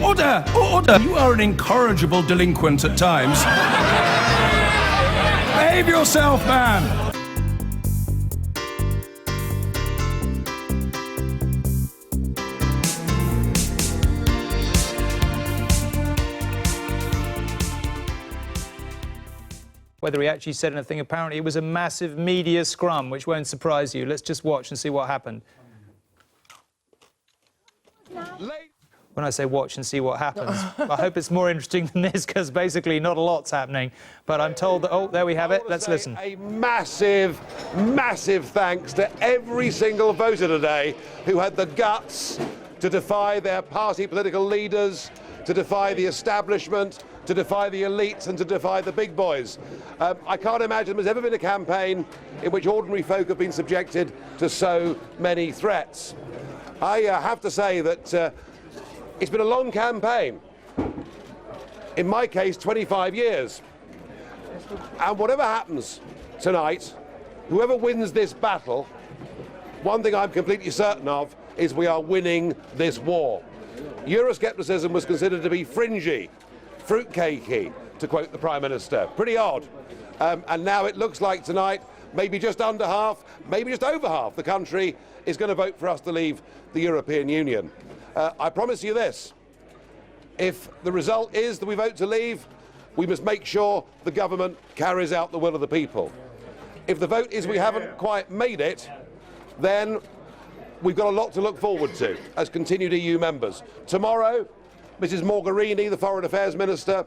Order! Order! You are an incorrigible delinquent at times. Behave yourself, man! Whether he actually said anything, apparently it was a massive media scrum, which won't surprise you. Let's just watch and see what happened. When I say watch and see what happens, I hope it's more interesting than this, because basically not a lot's happening. But I'm told that, oh, there we have it. Let's listen. A massive, massive thanks to every single voter today who had the guts to defy their party political leaders, to defy the establishment, to defy the elites and to defy the big boys. I can't imagine there's ever been a campaign in which ordinary folk have been subjected to so many threats. I have to say that it's been a long campaign. In my case, 25 years. And whatever happens tonight, whoever wins this battle, one thing I'm completely certain of is we are winning this war. Euroscepticism was considered to be fringy, fruitcakey, to quote the Prime Minister. Pretty odd. And now it looks like tonight, maybe just under half, maybe just over half the country is going to vote for us to leave the European Union. I promise you this, if the result is that we vote to leave, we must make sure the government carries out the will of the people. If the vote is we haven't quite made it, then we've got a lot to look forward to as continued EU members. Tomorrow, Mrs Mogherini, the Foreign Affairs Minister,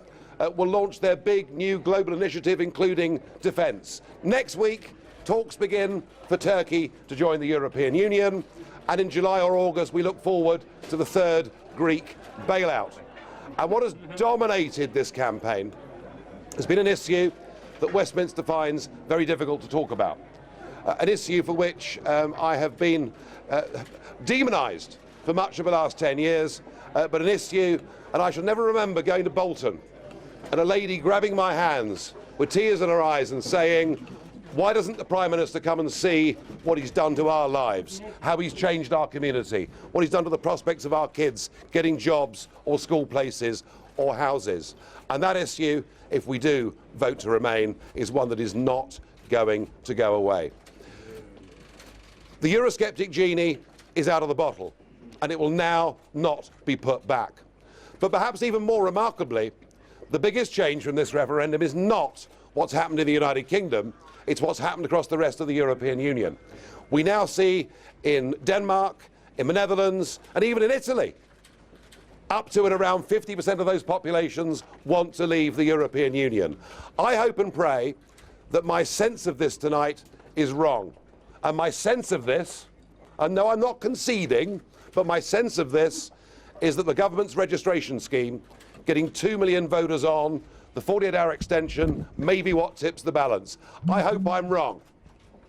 will launch their big new global initiative, including defence. Next week, talks begin for Turkey to join the European Union, and in July or August, we look forward to the third Greek bailout. And what has dominated this campaign has been an issue that Westminster finds very difficult to talk about. An issue for which I have been demonised for much of the last 10 years, but an issue, and I shall never remember going to Bolton and a lady grabbing my hands with tears in her eyes and saying, why doesn't the Prime Minister come and see what he's done to our lives, how he's changed our community, what he's done to the prospects of our kids getting jobs or school places or houses? And that issue, if we do vote to remain, is one that is not going to go away. The Eurosceptic genie is out of the bottle, and it will now not be put back. But perhaps even more remarkably, the biggest change from this referendum is not what's happened in the United Kingdom, it's what's happened across the rest of the European Union. We now see in Denmark, in the Netherlands, and even in Italy, up to and around 50% of those populations want to leave the European Union. I hope and pray that my sense of this tonight is wrong. And my sense of this, and no, I'm not conceding, but my sense of this is that the government's registration scheme, getting 2 million voters on, the 48-hour extension, may be what tips the balance. I hope I'm wrong.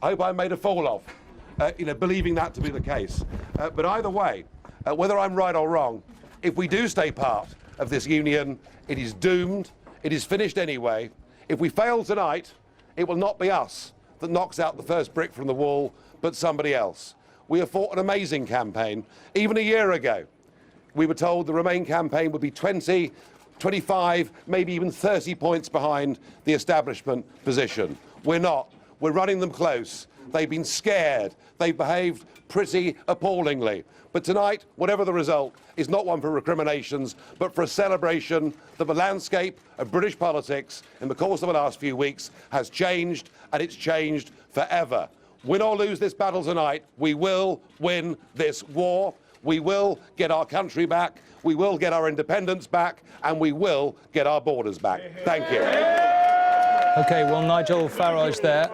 I hope I made a fool of, believing that to be the case. But either way, whether I'm right or wrong, if we do stay part of this union, it is doomed, it is finished anyway. If we fail tonight, it will not be us that knocks out the first brick from the wall, but somebody else. We have fought an amazing campaign. Even a year ago, we were told the Remain campaign would be 20, 25, maybe even 30 points behind the establishment position. We're not. We're running them close. They've been scared. They've behaved pretty appallingly. But tonight, whatever the result, is not one for recriminations, but for a celebration that the landscape of British politics in the course of the last few weeks has changed, and it's changed forever. Win or lose this battle tonight, we will win this war. We will get our country back, we will get our independence back, and we will get our borders back. Thank you. OK, well, Nigel Farage there.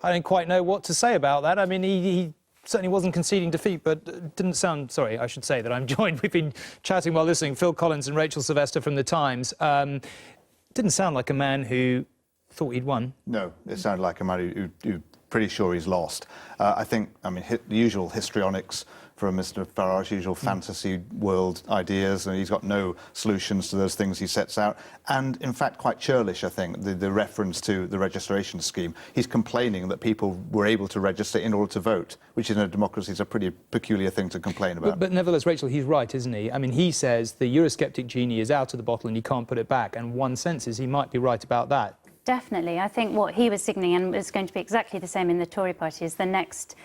I don't quite know what to say about that. I mean, he certainly wasn't conceding defeat, but didn't sound... Sorry, I should say that I'm joined. We've been chatting while listening. Phil Collins and Rachel Sylvester from The Times. Didn't sound like a man who thought he'd won. No, it sounded like a man who's pretty sure he's lost. I think, the usual histrionics from Mr. Farage's usual fantasy world ideas, and he's got no solutions to those things he sets out. And in fact, quite churlish, I think, the reference to the registration scheme. He's complaining that people were able to register in order to vote, which in a democracy is a pretty peculiar thing to complain about. But nevertheless, Rachel, he's right, isn't he? I mean, he says the Eurosceptic genie is out of the bottle and you can't put it back, and one sense is he might be right about that. Definitely. I think what he was signalling, and it's going to be exactly the same in the Tory party, is the next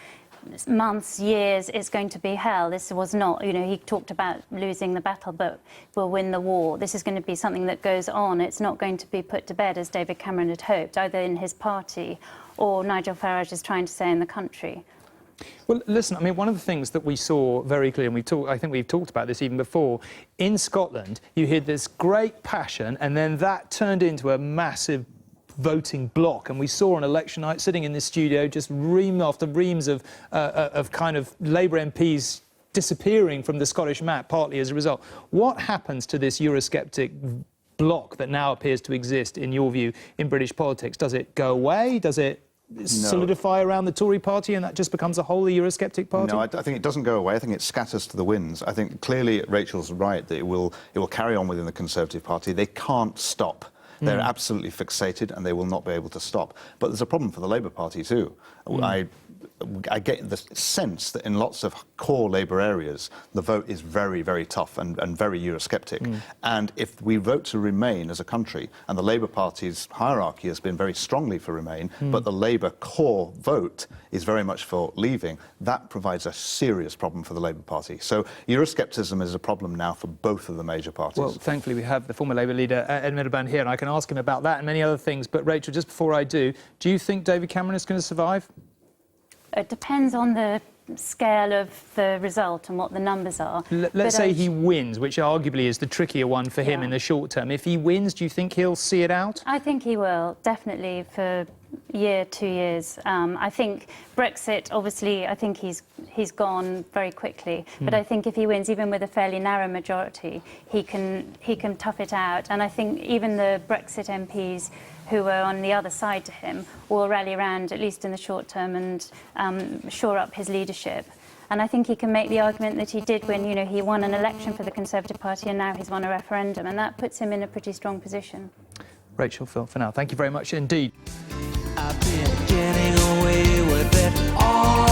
months, years, is going to be hell. This was not, you know, he talked about losing the battle, but we'll win the war. This is going to be something that goes on. It's not going to be put to bed, as David Cameron had hoped, either in his party or Nigel Farage is trying to say in the country. Well, listen, I mean, one of the things that we saw very clearly, and I think we've talked about this even before, in Scotland, you had this great passion, and then that turned into a massive voting block, and we saw on election night, sitting in this studio, just ream after reams of kind of Labour MPs disappearing from the Scottish map, partly as a result. What happens to this Eurosceptic block that now appears to exist, in your view, in British politics? Does it go away? Does it solidify around the Tory party, and that just becomes a wholly Eurosceptic party? No, I think it doesn't go away. I think it scatters to the winds. I think clearly Rachel's right that it will carry on within the Conservative Party. They can't stop. They're absolutely fixated, and they will not be able to stop. But there's a problem for the Labour Party too. I get the sense that in lots of core Labour areas, the vote is very, very tough and very Eurosceptic. And if we vote to Remain as a country, and the Labour Party's hierarchy has been very strongly for Remain, but the Labour core vote is very much for leaving, that provides a serious problem for the Labour Party. So Euroscepticism is a problem now for both of the major parties. Well, thankfully we have the former Labour leader, Ed Miliband, here, and I can ask him about that and many other things. But Rachel, just before I do you think David Cameron is going to survive? It depends on the scale of the result and what the numbers are. Let's say he wins, which arguably is the trickier one for him in the short term. If he wins, do you think he'll see it out? I think he will, definitely, for a year, 2 years. I think Brexit, obviously, I think he's gone very quickly. But I think if he wins, even with a fairly narrow majority, he can tough it out. And I think even the Brexit MPs who were on the other side to him will rally around, at least in the short term, and shore up his leadership. And I think he can make the argument that he did when, you know, he won an election for the Conservative Party and now he's won a referendum, and that puts him in a pretty strong position. Rachel, Phil, for now, thank you very much indeed. I've been getting away with it all.